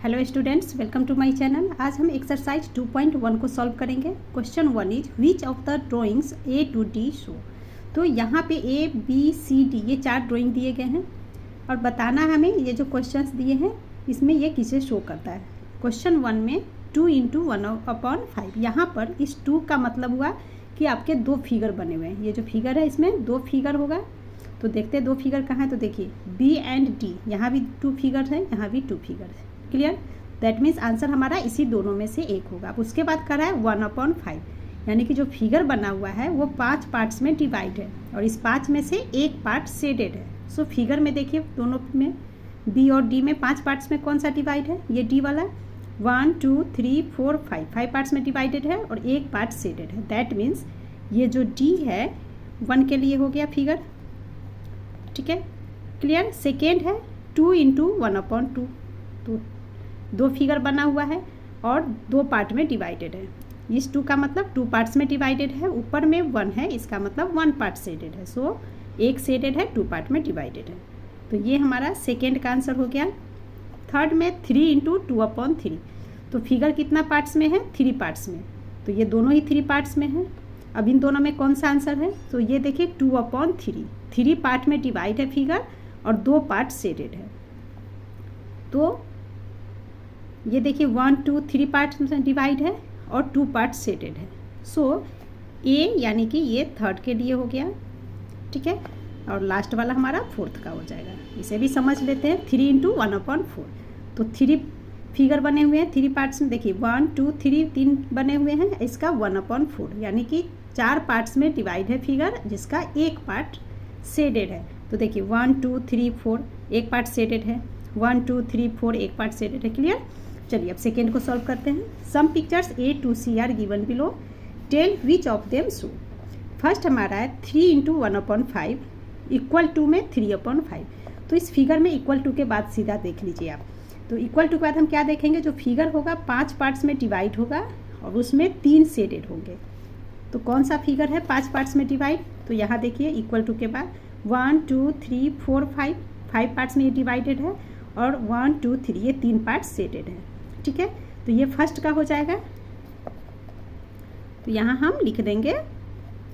Hello students, welcome to my channel. आज हम exercise 2.1 को सॉल्व करेंगे। Question 1 is which of the drawings A to D show. तो यहाँ पे A, B, C, D ये 4 ड्राइंग दिए गए हैं और बताना हमें ये जो क्वेश्चंस दिए हैं इसमें ये किसे शो करता है। क्वेश्चन 1 में 2 × 1/5, यहाँ पर इस 2 का मतलब हुआ कि आपके 2 फिगर बने हुए हैं। ये जो फिगर है इसमें 2 फिगर होगा। तो देखते हैं 2 फिगर कहाँ है। तो देखिए B and D, यहाँ भी 2 फिगर है, यहाँ भी 2 फिगर है। क्लियर? दैट मीन्स आंसर हमारा इसी दोनों में से एक होगा। अब उसके बाद करा है 1/5, यानी कि जो फिगर बना हुआ है वो 5 पार्ट्स में डिवाइड है और इस 5 में से एक पार्ट शेडेड है। सो फिगर में देखिए दोनों में बी और डी में 5 पार्ट्स में कौन सा डिवाइड है, ये डी वाला। 1 2 3 4 5 पार्ट्स में डिवाइडेड है और एक पार्ट शेडेड है। दैट मीन्स ये जो डी है 1 के लिए हो गया फिगर। ठीक है, क्लियर? सेकेंड है 2 × 1/2, तो 2 फिगर बना हुआ है और 2 पार्ट में डिवाइडेड है। इस 2 का मतलब 2 पार्ट्स में डिवाइडेड है, ऊपर में 1 है, इसका मतलब 1 पार्ट शेडेड है। सो एक शेडेड है, 2 पार्ट में डिवाइडेड है। तो ये हमारा सेकेंड का आंसर हो गया। थर्ड में 3 × 2/3, तो फिगर कितना पार्ट्स में है, 3 पार्ट्स में। तो ये दोनों ही 3 पार्ट्स में है। अब इन दोनों में कौन सा आंसर है, तो ये देखिए 2/3, 3 पार्ट में डिवाइड है फिगर और 2 पार्ट शेडेड है। तो ये देखिए 1 2 3 पार्ट्स में डिवाइड है और 2 पार्ट शेडेड है। सो ए यानी कि ये थर्ड के लिए हो गया। ठीक है, और लास्ट वाला हमारा फोर्थ का हो जाएगा। इसे भी समझ लेते हैं। 3 × 1/4, तो 3 फिगर बने हुए हैं 3 पार्ट्स में। देखिए 1 2 3 3 बने हुए हैं, इसका 1/4 यानी कि 4 पार्ट्स में डिवाइड है फिगर, जिसका एक पार्ट शेडेड है। तो देखिए 1 2 3 4 एक पार्ट शेडेड है, 1 2 3 4 एक पार्ट शेडेड है। क्लियर? चलिए अब सेकेंड को सॉल्व करते हैं। Some pictures A to C are given below, tell which of them show. First हमारा है 3 × 1/5 इक्वल टू में 3/5। तो इस फिगर में इक्वल टू के बाद सीधा देख लीजिए आप। तो इक्वल टू के बाद हम क्या देखेंगे, जो फिगर होगा 5 पार्ट्स में डिवाइड होगा और उसमें 3 शेडेड होंगे। तो कौन सा फिगर है 5 पार्ट्स में डिवाइड, तो यहाँ देखिए इक्वल टू के बाद 1 2 3 4 5 पार्ट्स में डिवाइडेड है और 1 2 3 ये 3 पार्ट्स शेडेड है। ठीक है, तो ये फर्स्ट का हो जाएगा। तो यहाँ हम लिख देंगे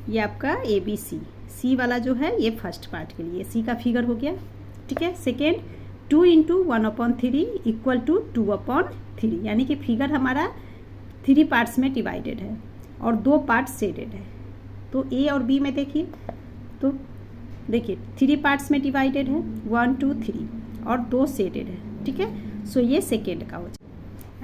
ये आपका ABC, सी वाला जो है ये फर्स्ट पार्ट के लिए सी का फिगर हो गया। ठीक है, सेकेंड 2 × 1/3 इक्वल टू 2/3, यानी कि फिगर हमारा 3 पार्ट्स में डिवाइडेड है और 2 पार्ट शेडेड है। तो ए और बी में देखिए, तो देखिए 3 पार्ट्स में डिवाइडेड है, 1 2 3 और 2 शेडेड है। ठीक है, सो ये सेकेंड का हो जाएगा।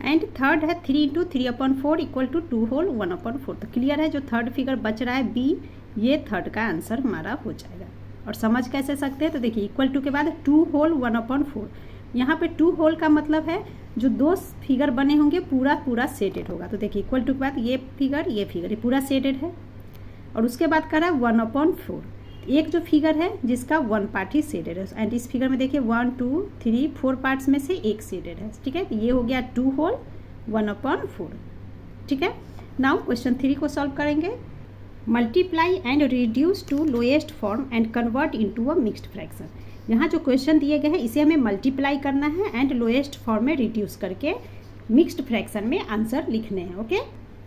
एंड थर्ड है 3 × 3/4 इक्वल टू 2 होल 1/4। तो क्लियर है, जो थर्ड फिगर बच रहा है बी, ये थर्ड का आंसर हमारा हो जाएगा। और समझ कैसे सकते हैं, तो देखिए इक्वल टू के बाद 2 होल 1/4, यहाँ पे 2 होल का मतलब है जो 2 फिगर बने होंगे पूरा शेडेड होगा। तो देखिए इक्वल टू के बाद ये फिगर ये पूरा शेडेड है और उसके बाद करा 1/4, एक जो फिगर है जिसका 1 पार्ट ही शेडेड है। एंड इस फिगर में देखिए 1 2 3 4 पार्ट्स में से एक शेडेड है। ठीक है, तो ये हो गया 2 होल 1/4। ठीक है, नाउ क्वेश्चन 3 को सॉल्व करेंगे। Multiply and reduce to lowest form and convert into a mixed fraction. यहाँ जो क्वेश्चन दिए गए हैं इसे हमें मल्टीप्लाई करना है एंड लोएस्ट फॉर्म में रिड्यूस करके मिक्स्ड फ्रैक्शन में आंसर लिखने हैं। ओके,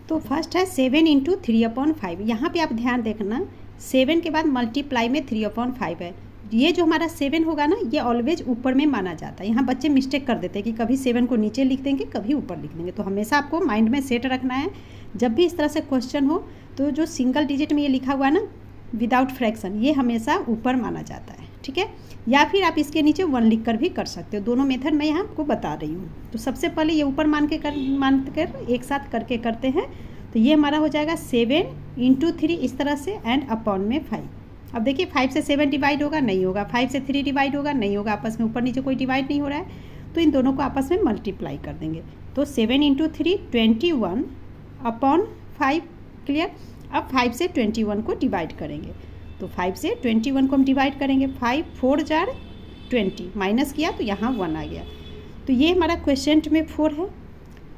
तो फर्स्ट है 7 × 3/5। यहाँ पे आप ध्यान देखना, 7 के बाद मल्टीप्लाई में 3/5 है। ये जो हमारा 7 होगा ना, ये ऑलवेज ऊपर में माना जाता है। यहाँ बच्चे मिस्टेक कर देते हैं कि कभी 7 को नीचे लिख देंगे, कभी ऊपर लिख देंगे। तो हमेशा आपको माइंड में सेट रखना है, जब भी इस तरह से क्वेश्चन हो तो जो सिंगल डिजिट में ये लिखा हुआ है ना विदाउट फ्रैक्शन, ये हमेशा ऊपर माना जाता है। ठीक है, या फिर आप इसके नीचे 1 लिख कर भी कर सकते हो। दोनों मेथड मैं यहाँ आपको बता रही हूँ। तो सबसे पहले ये ऊपर मान कर एक साथ करके करते हैं। तो ये हमारा हो जाएगा 7 × 3 इस तरह से एंड अपॉन में 5। अब देखिए 5 से 7 डिवाइड होगा, नहीं होगा। 5 से 3 डिवाइड होगा, नहीं होगा। आपस में ऊपर नीचे कोई डिवाइड नहीं हो रहा है, तो इन दोनों को आपस में मल्टीप्लाई कर देंगे। तो 7 × 3 21/5। क्लियर? अब 5 से 21 को डिवाइड करेंगे। तो 5 से 21 को हम डिवाइड करेंगे, 5 4 × 20 माइनस किया तो यहाँ 1 आ गया। तो ये हमारा क्वेश्चन में 4 है।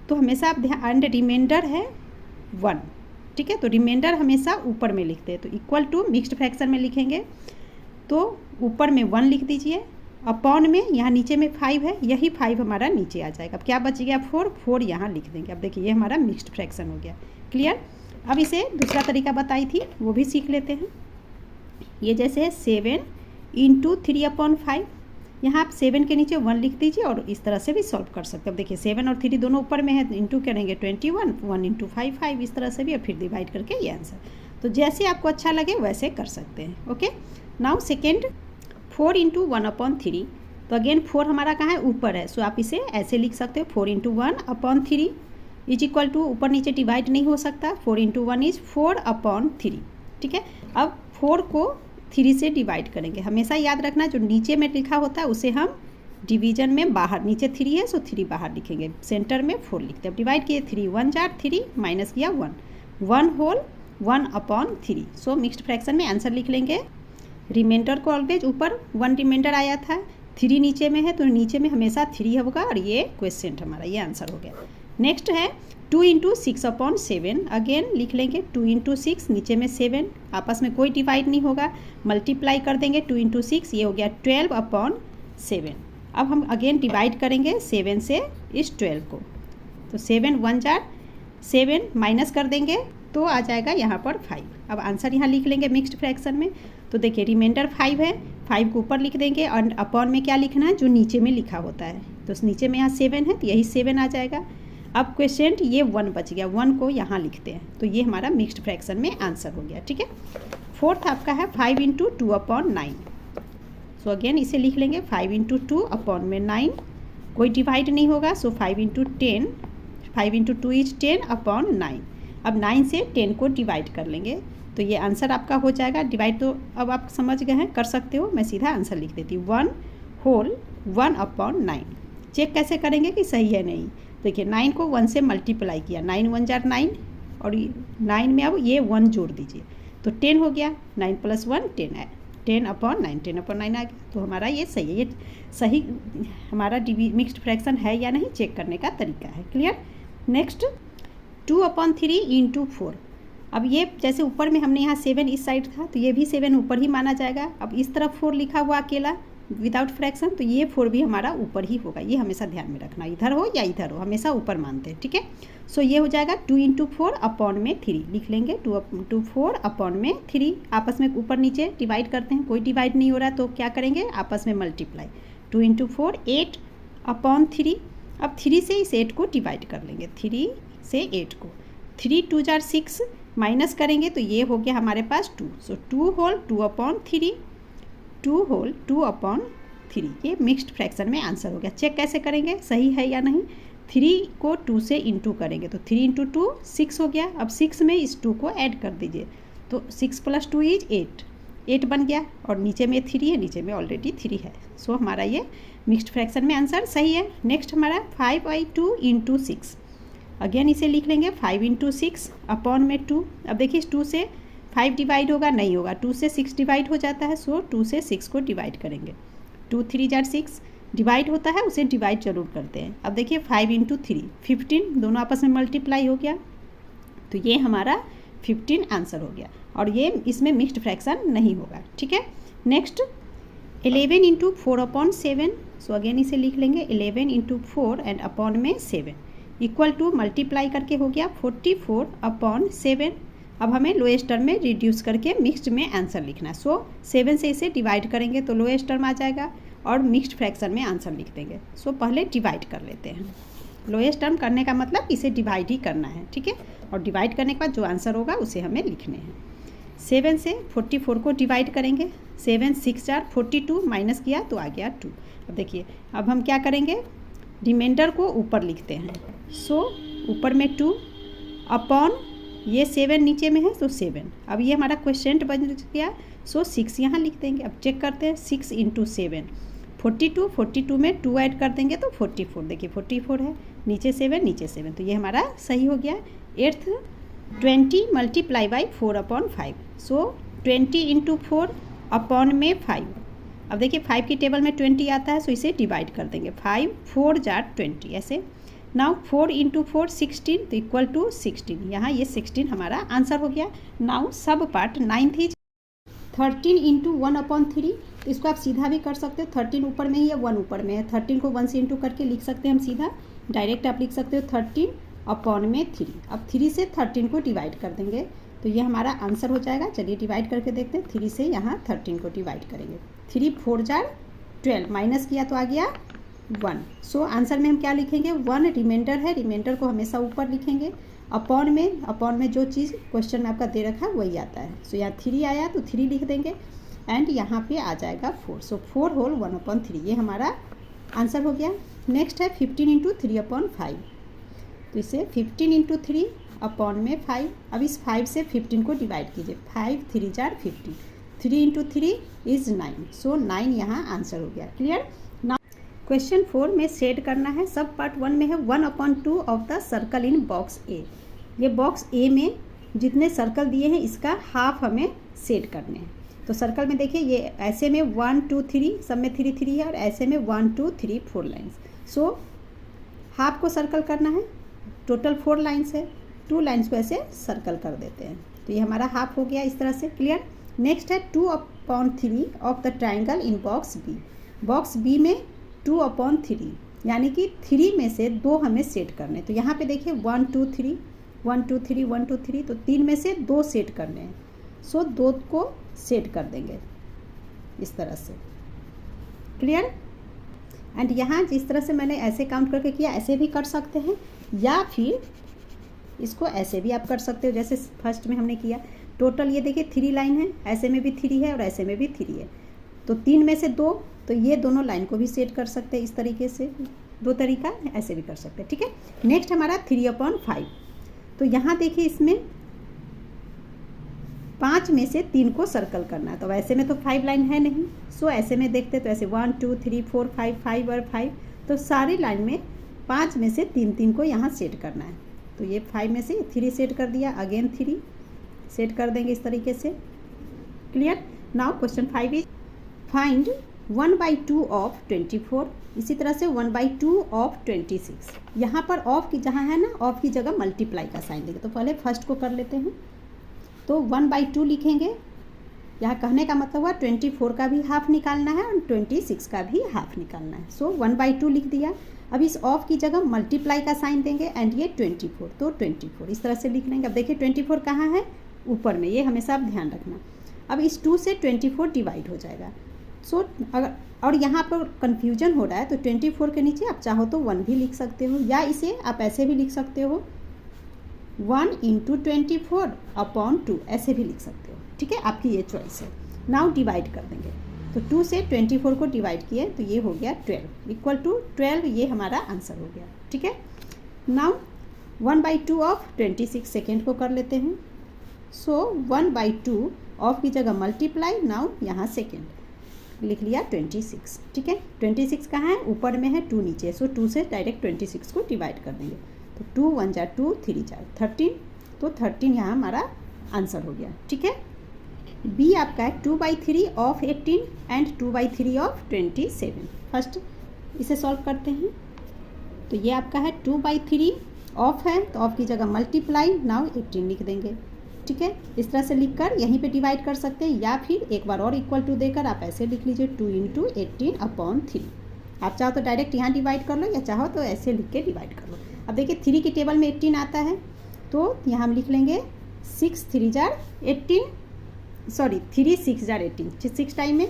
तो हमेशा आप ध्यान, रिमाइंडर है 1। ठीक है, तो रिमाइंडर हमेशा ऊपर में लिखते हैं। तो इक्वल टू मिक्स्ड फ्रैक्शन में लिखेंगे तो ऊपर में 1 लिख दीजिए अपॉन में यहाँ नीचे में 5 है, यही 5 हमारा नीचे आ जाएगा। अब क्या बच गया 4, 4 यहाँ लिख देंगे। अब देखिए ये हमारा मिक्स्ड फ्रैक्शन हो गया। क्लियर। अब इसे दूसरा तरीका बताई थी वो भी सीख लेते हैं। ये जैसे है 7 इंटू 3/5, यहाँ आप 7 के नीचे 1 लिख दीजिए और इस तरह से भी सॉल्व कर सकते हैं। अब देखिए 7 और 3 दोनों ऊपर में है, इंटू करेंगे 21, 1 इंटू 5, 5 इस तरह से भी, और फिर डिवाइड करके ये आंसर। तो जैसे आपको अच्छा लगे वैसे कर सकते हैं। ओके। Now second 4 into 1/3। तो अगेन 4 हमारा कहाँ है, ऊपर है, सो आप इसे ऐसे लिख सकते हो 4 इंटू 1/3 इज इक्वल टू, ऊपर नीचे डिवाइड नहीं हो सकता, 4 इंटू 1 इज 4/3। ठीक है। अब 4 को 3 से डिवाइड करेंगे। हमेशा याद रखना जो नीचे में लिखा होता है उसे हम डिवीजन में बाहर, नीचे 3 है सो 3 बाहर लिखेंगे, सेंटर में 4 लिखते हैं। डिवाइड किए 3 1 जार 3, माइनस किया 1, 1 होल 1/3। सो मिक्स्ड फ्रैक्शन में आंसर लिख लेंगे। रिमाइंडर को ऑलवेज ऊपर 1 रिमाइंडर आया था, 3 नीचे में है तो नीचे में हमेशा 3 होगा, और ये क्वेश्चन हमारा ये आंसर हो गया। नेक्स्ट है 2 इंटू 6/7। अगेन लिख लेंगे 2 इंटू 6, नीचे में 7, आपस में कोई डिवाइड नहीं होगा, मल्टीप्लाई कर देंगे 2 इंटू 6, ये हो गया 12/7। अब हम अगेन डिवाइड करेंगे 7 से इस 12 को, तो 7 1 जार 7, माइनस कर देंगे तो आ जाएगा यहाँ पर 5। अब आंसर यहाँ लिख लेंगे मिक्स्ड फ्रैक्शन में। तो देखिए रिमाइंडर 5 है, 5 को ऊपर लिख देंगे और अपॉन में क्या लिखना है, जो नीचे में लिखा होता है। तो नीचे में यहाँ 7 है तो यही 7 आ जाएगा। अब क्वेश्चन ये 1 बच गया, 1 को यहाँ लिखते हैं, तो ये हमारा मिक्स्ड फ्रैक्शन में आंसर हो गया। ठीक है। फोर्थ आपका है 5 इंटू 2/9। सो अगेन इसे लिख लेंगे 5 इंटू 2/9, कोई डिवाइड नहीं होगा, सो 5 इंटू 10, 5 इंटू 2 इज 10/9। अब 9 से 10 को डिवाइड कर लेंगे तो ये आंसर आपका हो जाएगा। डिवाइड तो अब आप समझ गए हैं, कर सकते हो, मैं सीधा आंसर लिख देती हूँ 1 होल 1/9। चेक कैसे करेंगे कि सही है नहीं। देखिए 9 को 1 से मल्टीप्लाई किया, 9 1 जार 9, और 9 में अब ये 1 जोड़ दीजिए तो 10 हो गया, 9 + 1 10 है, 10/9, 10/9 आ गया। तो हमारा ये सही है, ये सही हमारा मिक्स्ड फ्रैक्शन है या नहीं चेक करने का तरीका है। क्लियर। Next 2/3 into 4। अब ये जैसे ऊपर में हमने यहाँ 7 इस साइड था तो ये भी 7 ऊपर ही माना जाएगा। अब इस तरफ 4 लिखा हुआ अकेला विदाउट फ्रैक्शन, तो ये 4 भी हमारा ऊपर ही होगा। ये हमेशा ध्यान में रखना, इधर हो या इधर हो, हमेशा ऊपर मानते हैं। ठीक है। सो ये हो जाएगा 2 इंटू 4/3 लिख लेंगे, 2 इंटू 4/3। आपस में ऊपर नीचे डिवाइड करते हैं, कोई डिवाइड नहीं हो रहा तो क्या करेंगे, आपस में मल्टीप्लाई, 2 इंटू 4 8/3। अब 3 से इस 8 को डिवाइड कर लेंगे, 3 से 8 को, 3 2 जार 6, माइनस करेंगे तो ये हो गया हमारे पास 2। सो 2 होल 2/3, 2 होल 2/3। ये मिक्स्ड फ्रैक्शन में आंसर हो गया। चेक कैसे करेंगे सही है या नहीं। 3 को 2 से इंटू करेंगे तो 3 इंटू 2 6 हो गया। अब 6 में इस 2 को ऐड कर दीजिए तो 6 + 2 इज 8, 8 बन गया, और नीचे में 3 है, नीचे में ऑलरेडी 3 है। सो हमारा ये मिक्स्ड फ्रैक्शन में आंसर सही है। नेक्स्ट हमारा 5/2 इंटू 6। अगेन इसे लिख लेंगे 5 इंटू 6/2। अब देखिए 2 से 5 डिवाइड होगा, नहीं होगा, 2 से 6 डिवाइड हो जाता है, सो 2 से 6 को डिवाइड करेंगे, 2 3 जार 6 डिवाइड होता है, उसे डिवाइड जरूर करते हैं। अब देखिए 5 इंटू 3 15, दोनों आपस में मल्टीप्लाई हो गया, तो ये हमारा 15 आंसर हो गया, और ये इसमें मिक्स्ड फ्रैक्शन नहीं होगा। ठीक है। Next 11 into 4/7। सो अगेन इसे लिख लेंगे 11 इंटू 4 एंड अपॉन में 7 इक्वल टू, मल्टीप्लाई करके हो गया 44/7। अब हमें लोएस्ट टर्म में रिड्यूस करके मिक्स्ड में आंसर लिखना है। सो 7 से इसे डिवाइड करेंगे तो लोएस्ट टर्म आ जाएगा, और मिक्स्ड फ्रैक्शन में आंसर लिख देंगे। सो पहले डिवाइड कर लेते हैं। लोएस्ट टर्म करने का मतलब इसे डिवाइड ही करना है। ठीक है। और डिवाइड करने के बाद जो आंसर होगा उसे हमें लिखने हैं। 7 से 44 को डिवाइड करेंगे, 7 6 जार 42, माइनस किया तो आ गया 2। अब देखिए अब हम क्या करेंगे, रिमाइंडर को ऊपर लिखते हैं। सो ऊपर में 2 अपॉन ये 7 नीचे में है तो 7। अब ये हमारा क्वेश्चन बन गया, सो 6 यहाँ लिख देंगे। अब चेक करते हैं 6 इंटू 7 42, 42 में 2 ऐड कर देंगे तो 44। देखिए 44 है, नीचे 7 नीचे 7, तो ये हमारा सही हो गया। 8th 20 multiply by 4/5। So 20 into 4 upon में 5। अब देखिए 5 की टेबल में 20 आता है, सो इसे डिवाइड कर देंगे, 5 4 जार 20 ऐसे। नाउ 4 इंटू 4 16, तो इक्वल टू 16। यहाँ ये 16 हमारा आंसर हो गया। नाउ सब पार्ट 9th इज 13 इंटू 1/3। तो इसको आप सीधा भी कर सकते हो, 13 ऊपर में ही है, 1 ऊपर में है, 13 को 1 से इंटू करके लिख सकते हैं हम सीधा, डायरेक्ट आप लिख सकते हो 13 अपॉन में 3। अब 3 से 13 को डिवाइड कर देंगे तो ये हमारा आंसर हो जाएगा। चलिए डिवाइड करके देखते हैं, 3 से यहाँ 13 को डिवाइड करेंगे, 3 4 जार 12, माइनस किया तो आ गया 1। सो आंसर में हम क्या लिखेंगे, 1 रिमाइंडर है, रिमाइंडर को हमेशा ऊपर लिखेंगे, अपॉन में जो चीज़ क्वेश्चन में आपका दे रखा है वही आता है। सो यहाँ 3 आया तो 3 लिख देंगे एंड यहाँ पे आ जाएगा 4। सो 4 होल 1/3, ये हमारा आंसर हो गया। नेक्स्ट है 15 इंटू 3/5, तो इसे 15 इंटू 3 अपॉन में 5। अब इस 5 से 15 को डिवाइड कीजिए, 5 3 जार 15, 3 इंटू 3 इज़ 9। सो 9 यहाँ आंसर हो गया। क्लियर। क्वेश्चन 4 में सेट करना है, सब पार्ट 1 में है 1/2 of the circle in box A. ये बॉक्स ए में जितने सर्कल दिए हैं इसका हाफ हमें सेट करने हैं। तो सर्कल में देखिए ये ऐसे में 1 2 3 सब में 3 3 है और ऐसे में 1 2 3 4 लाइन्स। सो हाफ को सर्कल करना है, टोटल 4 लाइन्स है, 2 लाइन्स को ऐसे सर्कल कर देते हैं तो ये हमारा हाफ हो गया इस तरह से। क्लियर। नेक्स्ट है 2/3 of the triangle in box B. Box B में 2/3 यानी कि 3 में से 2 हमें सेट करने। तो यहाँ पे देखिए 1 2 3 1 2 3 1 2 3, तो 3 में से 2 सेट करने हैं। सो 2 को सेट कर देंगे इस तरह से। क्लियर। एंड यहाँ जिस तरह से मैंने ऐसे काउंट करके किया ऐसे भी कर सकते हैं, या फिर इसको ऐसे भी आप कर सकते हो जैसे फर्स्ट में हमने किया। टोटल ये देखिए 3 लाइन है, ऐसे में भी 3 है और ऐसे में भी 3 है, तो 3 में से 2, तो ये दोनों लाइन को भी सेट कर सकते हैं इस तरीके से, 2 तरीका ऐसे भी कर सकते हैं। ठीक है। नेक्स्ट हमारा 3/5। तो यहाँ देखिए इसमें 5 में से 3 को सर्कल करना है, तो ऐसे में तो 5 लाइन है नहीं। सो ऐसे में देखते तो ऐसे 1 2 3 4 5 5 और 5, तो सारी लाइन में 5 में से 3 को यहाँ सेट करना है। तो ये 5 में से 3 सेट कर दिया, अगेन 3 सेट कर देंगे इस तरीके से। Clear. Now question 5 is find 1/2 of 24। इसी तरह से 1/2 ऑफ 26। यहाँ पर ऑफ की जहाँ है ना, ऑफ की जगह मल्टीप्लाई का साइन देंगे। तो पहले फर्स्ट को कर लेते हैं, तो 1/2 लिखेंगे। यहाँ कहने का मतलब हुआ 24 का भी हाफ निकालना है और 26 का भी हाफ निकालना है। सो 1/2 लिख दिया। अब इस ऑफ की जगह मल्टीप्लाई का साइन देंगे एंड ये 24, तो 24 इस तरह से लिख लेंगे। अब देखिए 24 कहाँ है, ऊपर में, ये हमेशा आप ध्यान रखना। अब इस 2 से 24 डिवाइड हो जाएगा। सो अगर और यहाँ पर कन्फ्यूजन हो रहा है तो 24 के नीचे आप चाहो तो 1 भी लिख सकते हो, या इसे आप ऐसे भी लिख सकते हो 1 इंटू 24/2, ऐसे भी लिख सकते हो। ठीक है, आपकी ये चॉइस है। नाउ डिवाइड कर देंगे, तो 2 से 24 को डिवाइड किए तो ये हो गया 12 इक्वल टू 12, ये हमारा आंसर हो गया। ठीक है। नाउ 1/2 ऑफ 26 सेकेंड को कर लेते हैं। सो 1/2 ऑफ की जगह मल्टीप्लाई, नाउ यहाँ सेकेंड लिख लिया 26। ठीक है। 26 कहाँ है, ऊपर में है, 2 नीचे। सो 2 से डायरेक्ट 26 को डिवाइड कर देंगे, तो 2 1 जार 2 3 जार 13, तो 13 यहाँ हमारा आंसर हो गया। ठीक है। बी आपका है 2/3 ऑफ 18 एंड 2/3 ऑफ 27। फर्स्ट इसे सॉल्व करते हैं, तो ये आपका है 2/3 ऑफ है, तो ऑफ की जगह मल्टीप्लाई, नाउ 18 लिख देंगे। ठीक है, इस तरह से लिखकर यहीं पे डिवाइड कर सकते हैं, या फिर एक बार और इक्वल टू देकर आप ऐसे लिख लीजिए 2 इंटू 18/3। आप चाहो तो डायरेक्ट यहाँ डिवाइड कर लो, या चाहो तो ऐसे लिख के डिवाइड कर लो। अब देखिए 3 की टेबल में 18 आता है, तो यहाँ हम लिख लेंगे 6 3 जार 18, सॉरी 3 6 जार 18, 6 टाइम में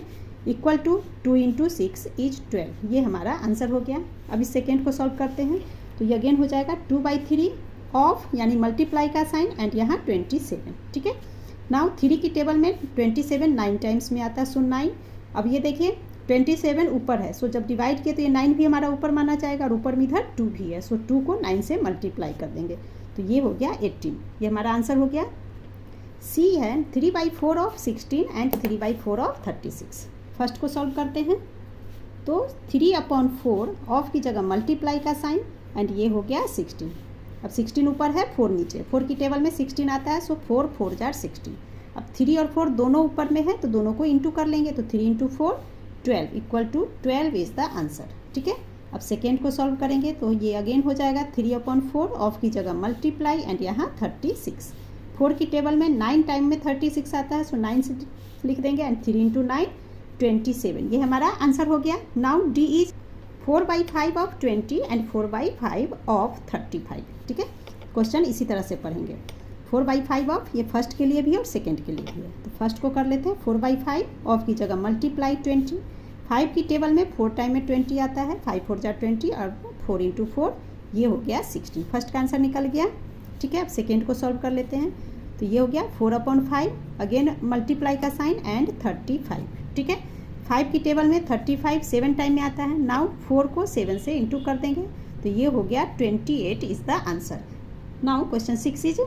इक्वल टू 2 इंटू 6 इज 12, ये हमारा आंसर हो गया। अब इस सेकेंड को सॉल्व करते हैं, तो ये अगेन हो जाएगा 2/3 ऑफ यानी मल्टीप्लाई का साइन एंड यहाँ 27। ठीक है। नाउ 3 की टेबल में 27 9 टाइम्स में आता है, सो 9। अब ये देखिए 27 ऊपर है, सो जब डिवाइड किए तो ये 9 भी हमारा ऊपर माना जाएगा और ऊपर में इधर 2 भी है, सो 2 को 9 से मल्टीप्लाई कर देंगे, तो ये हो गया 18, ये हमारा आंसर हो गया। सी है 3/4 ऑफ 16 एंड 3/4 ऑफ 36। फर्स्ट को सॉल्व करते हैं, तो 3/4 ऑफ की जगह मल्टीप्लाई का साइन एंड ये हो गया 16। अब 16 ऊपर है, 4 नीचे, 4 की टेबल में 16 आता है, सो 4 4 जार 16। अब 3 और 4 दोनों ऊपर में है, तो दोनों को इंटू कर लेंगे, तो 3 into 4 12 equal to 12 is the answer. ठीक है। अब सेकेंड को सॉल्व करेंगे, तो ये अगेन हो जाएगा 3/4 ऑफ की जगह मल्टीप्लाई एंड यहाँ 36। 4 की टेबल में 9 टाइम में 36 आता है, सो 9 से लिख देंगे एंड 3 इंटू 9 27, ये हमारा आंसर हो गया। Now D is 4/5 of 20 and 4/5 of 35। ठीक है, क्वेश्चन इसी तरह से पढ़ेंगे। 4/5 ऑफ, ये फर्स्ट के लिए भी है और सेकेंड के लिए भी है। तो फर्स्ट को कर लेते हैं। 4/5 ऑफ की जगह मल्टीप्लाई 20, 5 की टेबल में 4 टाइम में 20 आता है, 5 4 जा 20 और 4 × 4 ये हो गया 60। फर्स्ट का आंसर निकल गया। ठीक है, अब सेकेंड को सॉल्व कर लेते हैं। तो ये हो गया 4/5, अगेन मल्टीप्लाई का साइन एंड 35। ठीक है, 5 की टेबल में 35 7 टाइम में आता है। नाउ 4 को 7 से इंटू कर देंगे तो ये हो गया 28 is the answer. Now question 6 is,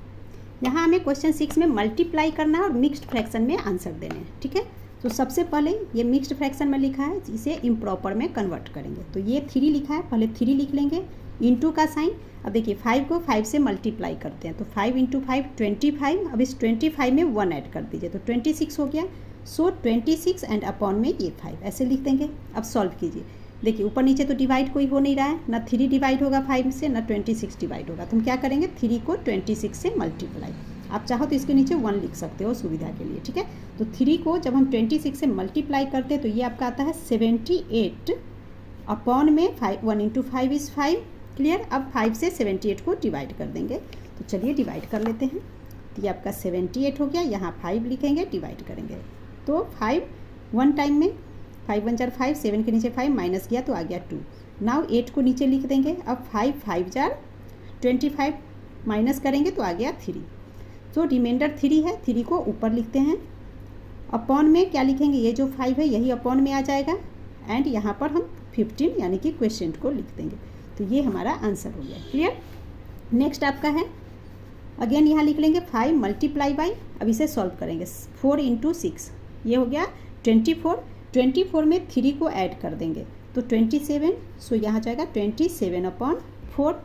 यहाँ हमें क्वेश्चन 6 में मल्टीप्लाई करना है और मिक्स्ड फ्रैक्शन में आंसर देने हैं। ठीक है, तो सबसे पहले ये मिक्स्ड फ्रैक्शन में लिखा है, इसे इम्प्रॉपर में कन्वर्ट करेंगे। तो ये 3 लिखा है, पहले 3 लिख लेंगे, इंटू का साइन। अब देखिए 5 को 5 से मल्टीप्लाई करते हैं तो 5 × 5 25। अब इस 25 में 1 ऐड कर दीजिए तो 26 हो गया। सो 26 एंड अपॉन में ये 5 ऐसे लिख देंगे। अब सॉल्व कीजिए, देखिए ऊपर नीचे तो डिवाइड कोई हो नहीं रहा है, ना 3 डिवाइड होगा 5 से, ना 26 डिवाइड होगा। तो हम क्या करेंगे, 3 को 26 से मल्टीप्लाई। आप चाहो तो इसके नीचे 1 लिख सकते हो सुविधा के लिए। ठीक है, तो 3 को जब हम 26 से मल्टीप्लाई करते हैं तो ये आपका आता है 78 अपॉन में 5, 1 × 5 इज़ 5। क्लियर। अब 5 से 78 को डिवाइड कर देंगे। तो चलिए डिवाइड कर लेते हैं। तो ये आपका 78 हो गया, यहाँ 5 लिखेंगे, डिवाइड करेंगे तो 5 1 टाइम में 5 1 × 5, 7 के नीचे 5 माइनस किया तो आ गया 2। नाउ 8 को नीचे लिख देंगे। अब 5 5 × 25 माइनस करेंगे तो आ गया 3। तो रिमाइंडर 3 है, 3 को ऊपर लिखते हैं। अपॉन में क्या लिखेंगे, ये जो 5 है यही अपॉन में आ जाएगा एंड यहाँ पर हम 15 यानी कि क्वेश्चन को लिख देंगे। तो ये हमारा आंसर हो गया। क्लियर। नेक्स्ट आपका है, अगेन यहाँ लिख लेंगे 5 मल्टीप्लाई बाई, अब इसे सॉल्व करेंगे 4 × 6, ये हो गया 24। 24 में 3 को ऐड कर देंगे तो 27। सो यहाँ जाएगा 27/4।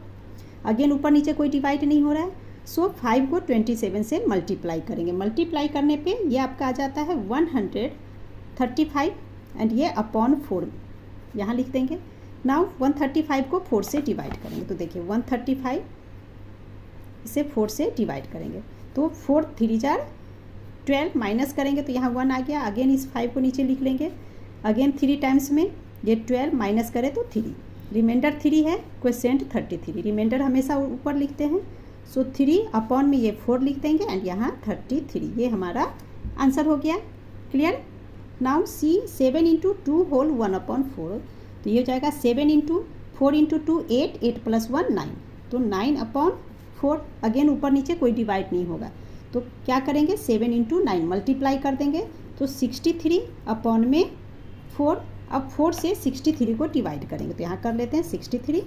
अगेन ऊपर नीचे कोई डिवाइड नहीं हो रहा है। सो 5 को 27 से मल्टीप्लाई करेंगे। मल्टीप्लाई करने पे ये आपका आ जाता है 135 एंड ये अपॉन 4 यहाँ लिख देंगे। नाउ 135 को 4 से डिवाइड करेंगे तो देखिए 135 इसे 4 से डिवाइड करेंगे तो 4 3 × 12 माइनस करेंगे तो यहाँ 1 आ गया। अगेन इस 5 को नीचे लिख लेंगे। अगेन 3 टाइम्स में ये 12 माइनस करें तो 3, रिमाइंडर 3 है, क्वेश्चन 33। रिमाइंडर हमेशा ऊपर लिखते हैं। सो 3 अपॉन में ये 4 लिख देंगे एंड यहाँ 33, ये हमारा आंसर हो गया। क्लियर। नाउ सी 7 × 2 होल 1/4, तो ये हो जाएगा 7 × 4 × 2 8, 8 + 1 9, तो 9/4। अगेन ऊपर नीचे कोई डिवाइड नहीं होगा तो क्या करेंगे, 7 × 9 मल्टीप्लाई कर देंगे तो 63 अपॉन में 4। अब 4 से 63 को डिवाइड करेंगे तो यहाँ कर लेते हैं 63,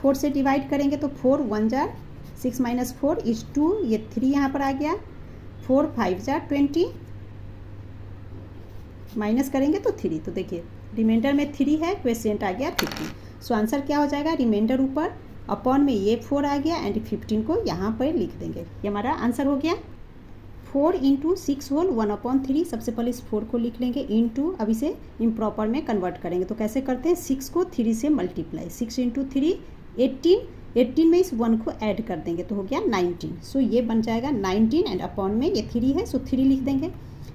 4 से डिवाइड करेंगे तो 4 1 × 6 - 4 इज 2, ये 3 यहाँ पर आ गया। 4 5 × 20 माइनस करेंगे तो 3, तो देखिए रिमाइंडर में 3 है, क्वेश्चन आ गया 50। सो आंसर क्या हो जाएगा, रिमाइंडर ऊपर अपॉन में ये 4 आ गया एंड 15 को यहाँ पर लिख देंगे। ये हमारा आंसर हो गया। 4 × 6 होल 1/3, सबसे पहले इस 4 को लिख लेंगे इंटू, अब इसे इम्प्रॉपर में कन्वर्ट करेंगे तो कैसे करते हैं, 6 को 3 से मल्टीप्लाई, 6 × 3 18, 18 में इस 1 को ऐड कर देंगे तो हो गया 19। सो ये बन जाएगा 19 एंड अपॉन में ये 3 है, सो 3 लिख देंगे।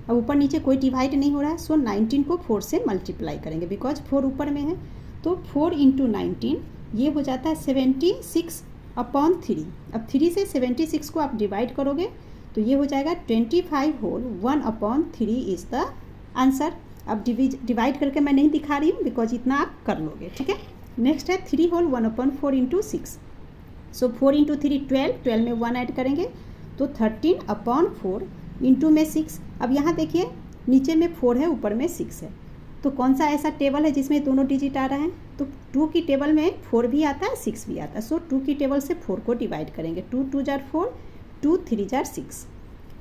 अब ऊपर नीचे कोई डिवाइड नहीं हो रहा है, सो 19 को 4 से मल्टीप्लाई करेंगे बिकॉज 4 ऊपर में है, तो 4 × 19 ये हो जाता है 76/3। अब 3 से 76 को आप डिवाइड करोगे तो ये हो जाएगा 25 होल 1/3 इज़ द आंसर। अब डिवाइड करके मैं नहीं दिखा रही हूँ बिकॉज इतना आप कर लोगे। ठीक है। नेक्स्ट है 3 होल 1/4 × 6, सो 4 × 3 12, 12 में 1 ऐड करेंगे तो 13/4 इंटू में 6। अब यहाँ देखिए नीचे में 4 है, ऊपर में 6 है, तो कौन सा ऐसा टेबल है जिसमें दोनों डिजिट आ रहा है, तो 2 की टेबल में 4 भी आता है 6 भी आता है। सो 2 की टेबल से 4 को डिवाइड करेंगे, 2 2 × 4, 2 3 × 6।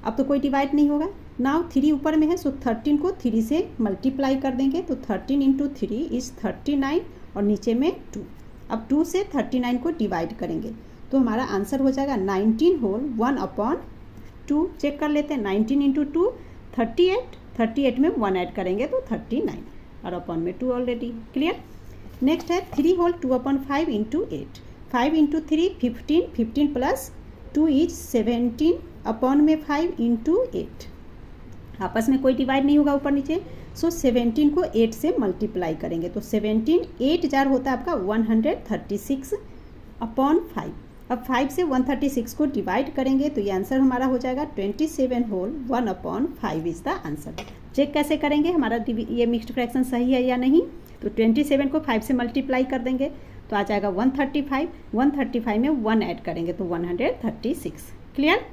अब तो कोई डिवाइड नहीं होगा। नाउ 3 ऊपर में है, सो 13 को 3 से मल्टीप्लाई कर देंगे तो 13 × 3 इज़ 39 और नीचे में 2। अब 2 से 39 को डिवाइड करेंगे तो हमारा आंसर हो जाएगा 19 होल 1/2। चेक कर लेते हैं, 19 × 2 38, 38 में 1 ऐड करेंगे तो 39 और अपॉन में 2 ऑलरेडी। क्लियर। नेक्स्ट है 3 होल 2/5 × 8, 5 × 3 15, 15 + 2 इज 17 अपॉन में 5 × 8। आपस में कोई डिवाइड नहीं होगा ऊपर नीचे, सो 17 को 8 से मल्टीप्लाई करेंगे तो 17 8 जार होता है आपका 136 अपॉन 5। अब 5 से 136 को डिवाइड करेंगे तो ये आंसर हमारा हो जाएगा 27 whole 1 upon 5 is the answer. Check कैसे करेंगे हमारा ये मिक्स्ड फ्रैक्शन सही है या नहीं, तो 27 को 5 से मल्टीप्लाई कर देंगे तो आ जाएगा 135। 135 में 1 ऐड करेंगे तो 136। Clear.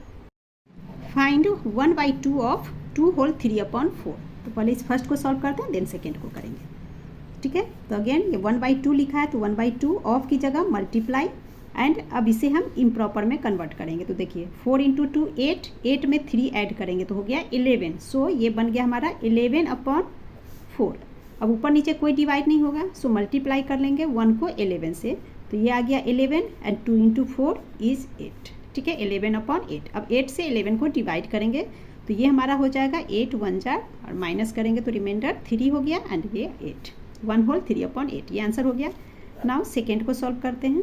Find 1/2 of 2 whole 3 upon 4। तो पहले इस फर्स्ट को सॉल्व करते हैं देन सेकेंड को करेंगे। ठीक है, तो अगेन ये 1/2 लिखा है तो 1/2 ऑफ की जगह मल्टीप्लाई एंड अब इसे हम इम्प्रॉपर में कन्वर्ट करेंगे। तो देखिए 4 × 2 8, 8 में 3 ऐड करेंगे तो हो गया 11। सो ये बन गया हमारा 11 अपॉन 4। अब ऊपर नीचे कोई डिवाइड नहीं होगा सो मल्टीप्लाई कर लेंगे 1 को 11 से तो ये आ गया 11 एंड 2 × 4 इज़ 8। ठीक है, 11 अपॉन 8। अब 8 से 11 को डिवाइड करेंगे तो ये हमारा हो जाएगा 8 1 जार और माइनस करेंगे तो रिमाइंडर 3 हो गया एंड ये 8 1 होल 3 अपॉन 8 ये आंसर हो गया। नाउ सेकेंड को सॉल्व करते हैं।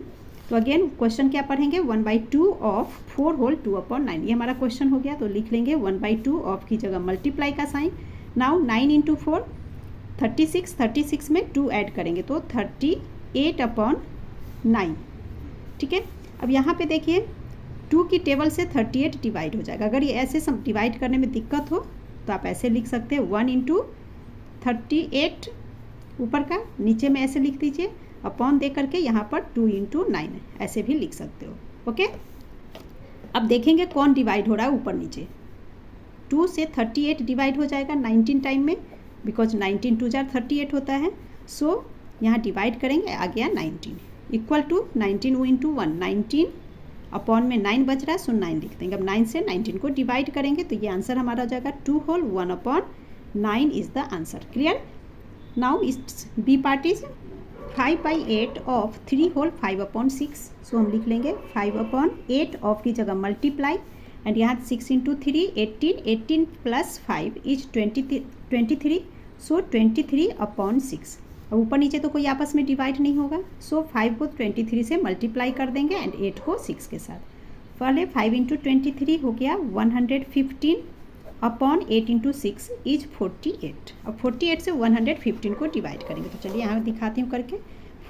तो अगेन क्वेश्चन क्या पढ़ेंगे 1/2 ऑफ 4 होल 2 अपॉन 9 ये हमारा क्वेश्चन हो गया। तो लिख लेंगे 1/2 ऑफ की जगह मल्टीप्लाई का साइन। नाउ 9 × 4 36, 36 में 2 ऐड करेंगे तो 38 अपॉन 9। ठीक है, अब यहाँ पे देखिए 2 की टेबल से 38 डिवाइड हो जाएगा। अगर ये ऐसे सब डिवाइड करने में दिक्कत हो तो आप ऐसे लिख सकते हैं 1 × 38 ऊपर का, नीचे में ऐसे लिख दीजिए अपॉन दे करके यहाँ पर 2 × 9 ऐसे भी लिख सकते हो। ओके, अब देखेंगे कौन डिवाइड हो रहा है ऊपर नीचे। 2 से 38 डिवाइड हो जाएगा 19 टाइम में बिकॉज 19 2 जार 38 होता है। सो यहाँ डिवाइड करेंगे आ गया 19 इक्वल टू 19 × 1 19 अपॉन में 9 बच रहा है सो 9 लिख देंगे। अब 9 से 19 को डिवाइड करेंगे तो ये आंसर हमारा हो जाएगा 2 whole 1 upon 9 is the answer. Clear. Now इस B part is 5/8 of 3 whole 5 upon 6। So हम लिख लेंगे 5 अपॉन 8 ऑफ की जगह मल्टीप्लाई एंड यहाँ 6 × 3 18, 18 प्लस 5 इज 23। So 23 upon 6। अब ऊपर नीचे तो कोई आपस में डिवाइड नहीं होगा सो 5 को 23 से मल्टीप्लाई कर देंगे एंड 8 को 6 के साथ। पहले 5 × 23 हो गया 115 अपॉन 8 × 6 इज 48। अब 48 से 115 को डिवाइड करेंगे तो चलिए यहाँ दिखाती हूँ करके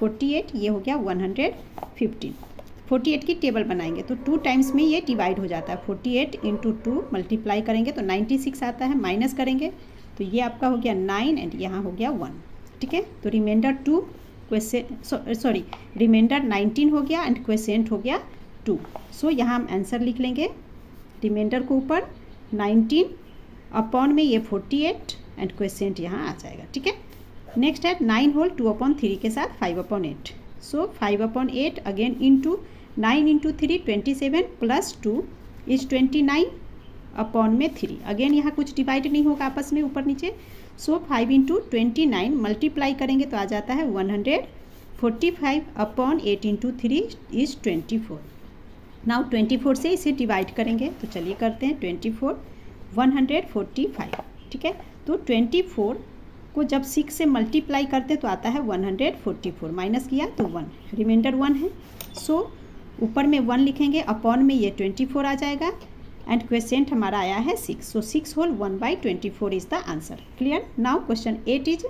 48 ये हो गया 115। 48 की टेबल बनाएंगे तो 2 टाइम्स में ये डिवाइड हो जाता है। 48 × 2 मल्टीप्लाई करेंगे तो 96 आता है, माइनस करेंगे तो ये आपका हो गया 9 एंड यहाँ हो गया 1। ठीक है, तो रिमाइंडर 2 क्वेश्चन रिमाइंडर 19 हो गया एंड क्वेश्चन हो गया 2। सो यहाँ हम आंसर लिख लेंगे रिमाइंडर को ऊपर 19 अपॉन में ये 48 एंड क्वेश्चन यहाँ आ जाएगा। ठीक है, नेक्स्ट है 9 होल 2 अपॉन 3 के साथ 5 upon 8। So 5 upon 8 again into 9 × 3 27 plus 2 is 29 upon में 3। अगेन यहाँ कुछ डिवाइड नहीं होगा आपस में ऊपर नीचे। सो 5 × 29 मल्टीप्लाई करेंगे तो आ जाता है 145 अपॉन 8 × 3 इज 24। नाउ 24 से इसे डिवाइड करेंगे तो चलिए करते हैं 24 145। ठीक है, तो 24 को जब 6 से मल्टीप्लाई करते तो आता है 144, माइनस किया तो 1 रिमाइंडर 1 है। सो ऊपर में 1 लिखेंगे अपॉन में ये 24 आ जाएगा एंड क्वेश्चन हमारा आया है 6। So 6 whole 1/24 is the answer. Clear. Now question 8 is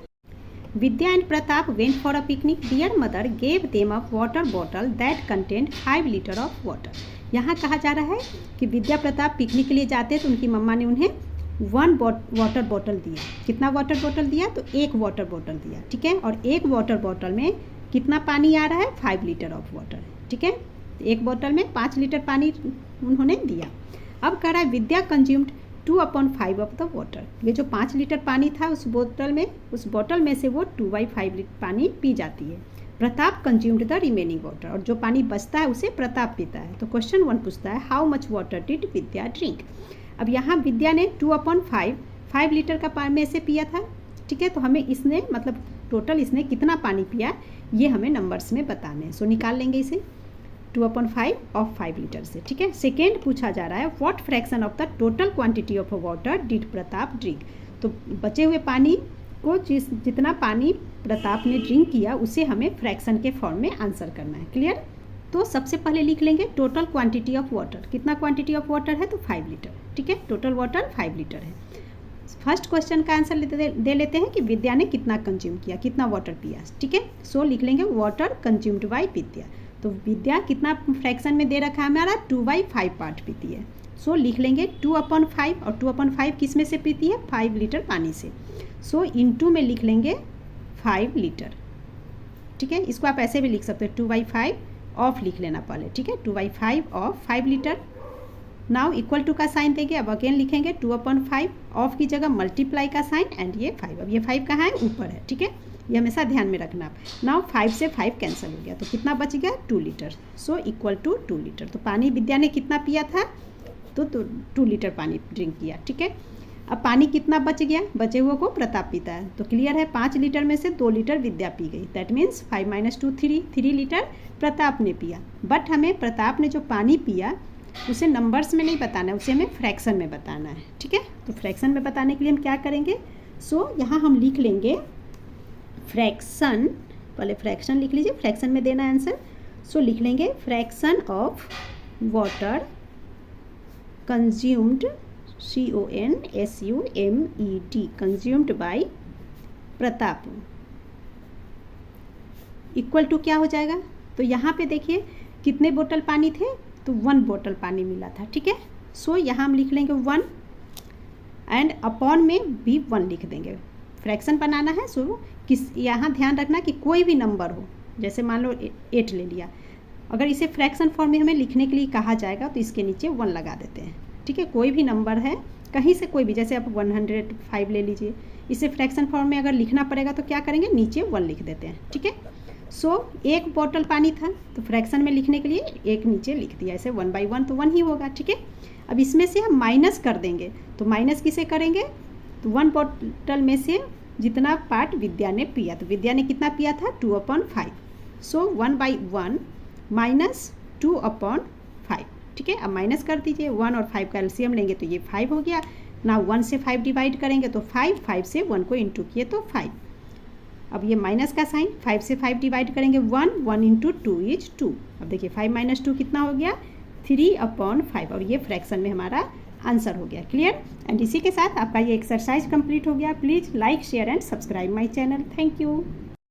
Vidya and Pratap went for a picnic. Their mother gave them a water bottle that contained 5 liter of water. यहाँ कहा जा रहा है कि विद्या प्रताप पिकनिक के लिए जाते हैं तो उनकी मम्मा ने उन्हें 1 वाटर बॉटल दिया। कितना वाटर बॉटल दिया? तो 1 वाटर बॉटल दिया। ठीक है, और 1 वाटर बॉटल में कितना पानी आ रहा है? 5 लीटर ऑफ वाटर। ठीक है, एक बोतल में 5 लीटर पानी उन्होंने दिया। अब कह रहा है विद्या कंज्यूम्ड 2/5 ऑफ द वाटर। ये जो 5 लीटर पानी था उस बोतल में से वो 2/5 लीटर पानी पी जाती है। Pratap consumed the remaining water, और जो पानी बचता है उसे प्रताप पीता है। तो क्वेश्चन 1 पूछता है how much water did Vidya drink. अब यहाँ विद्या ने 2/5 लीटर का पानी में से पिया था। ठीक है, तो हमें इसने मतलब टोटल इसने कितना पानी पिया ये हमें नंबर्स में बताने हैं। सो निकाल लेंगे इसे 2/5 ऑफ 5 लीटर से। ठीक है, सेकेंड पूछा जा रहा है what fraction of the total quantity of water did Pratap drink. तो बचे हुए पानी को जितना पानी प्रताप ने ड्रिंक किया उसे हमें फ्रैक्शन के फॉर्म में आंसर करना है। क्लियर। तो सबसे पहले लिख लेंगे टोटल क्वांटिटी ऑफ वाटर। कितना क्वांटिटी ऑफ वाटर है? तो 5 लीटर। ठीक है, टोटल वाटर 5 लीटर है। फर्स्ट क्वेश्चन का आंसर दे लेते हैं कि विद्या ने कितना कंज्यूम किया, कितना वाटर पिया, ठीक है। सो लिख लेंगे वाटर कंज्यूम्ड बाय विद्या। तो विद्या कितना फ्रैक्शन में दे रखा है हमारा, 2/5 पार्ट पीती है। सो लिख लेंगे 2/5, और 2/5 किस में से पीती है, 5 लीटर पानी से। सो इनटू में लिख लेंगे 5 लीटर, ठीक है। इसको आप ऐसे भी लिख सकते हो, 2/5 ऑफ लिख लेना पहले, ठीक है, 2/5 of 5 litre. Now equal to का साइन देंगे, अब अगेन लिखेंगे 2/5, ऑफ की जगह मल्टीप्लाई का साइन एंड ये 5। अब ये 5 कहाँ है, ऊपर है, ठीक है, ये हमेशा ध्यान में रखना आप। नाउ 5 से 5 कैंसिल हो गया, तो कितना बच गया, 2 litre. So equal to 2 litre. तो पानी विद्या ने कितना पिया था, तो 2 लीटर पानी ड्रिंक किया, ठीक है। अब पानी कितना बच गया, बचे हुए को प्रताप पीता है, तो क्लियर है 5 लीटर में से 2 लीटर विद्या पी गई। दैट मीन्स 5 - 2 3 लीटर प्रताप ने पिया। बट हमें प्रताप ने जो पानी पिया उसे नंबर्स में नहीं बताना है, उसे हमें फ्रैक्शन में बताना है, ठीक है। तो फ्रैक्शन में बताने के लिए हम क्या करेंगे, सो यहाँ हम लिख लेंगे फ्रैक्शन, पहले फ्रैक्शन लिख लीजिए, फ्रैक्शन में देना आंसर। सो लिख लेंगे fraction of water consumed, CONSUMED, consumed by Pratap, equal to क्या हो जाएगा। तो यहाँ पे देखिए कितने बोतल पानी थे, तो 1 बोतल पानी मिला था, ठीक है। सो यहाँ हम लिख लेंगे 1 एंड अपॉन में भी 1 लिख देंगे। फ्रैक्शन बनाना है, सो यहाँ ध्यान रखना कि कोई भी नंबर हो, जैसे मान लो 8 ले लिया, अगर इसे फ्रैक्शन फॉर्म में हमें लिखने के लिए कहा जाएगा तो इसके नीचे 1 लगा देते हैं, ठीक है। कोई भी नंबर है कहीं से कोई भी, जैसे आप 105 ले लीजिए, इसे फ्रैक्शन फॉर्म में अगर लिखना पड़ेगा तो क्या करेंगे, नीचे 1 लिख देते हैं, ठीक है। सो 1 बोतल पानी था, तो फ्रैक्शन में लिखने के लिए 1 नीचे लिख दिया, ऐसे 1/1 तो 1 ही होगा, ठीक है। अब इसमें से हम माइनस कर देंगे, तो माइनस किसे करेंगे, तो 1 बोतल में से जितना पार्ट विद्या ने पिया, तो विद्या ने कितना पिया था, 2/5। सो 1/1 माइनस 2/5, ठीक है। अब माइनस कर दीजिए, 1 और 5 का एलसीएम लेंगे तो ये 5 हो गया। ना 1 से 5 डिवाइड करेंगे तो 5 से 1 को इंटू किए तो 5। अब ये माइनस का साइन, 5 से 5 डिवाइड करेंगे 1 इंटू 2 इज 2। अब देखिए 5 - 2 कितना हो गया, 3/5। और ये फ्रैक्शन में हमारा आंसर हो गया, क्लियर। एंड इसी के साथ आपका ये एक्सरसाइज कंप्लीट हो गया। Please like, share and subscribe my channel. Thank you.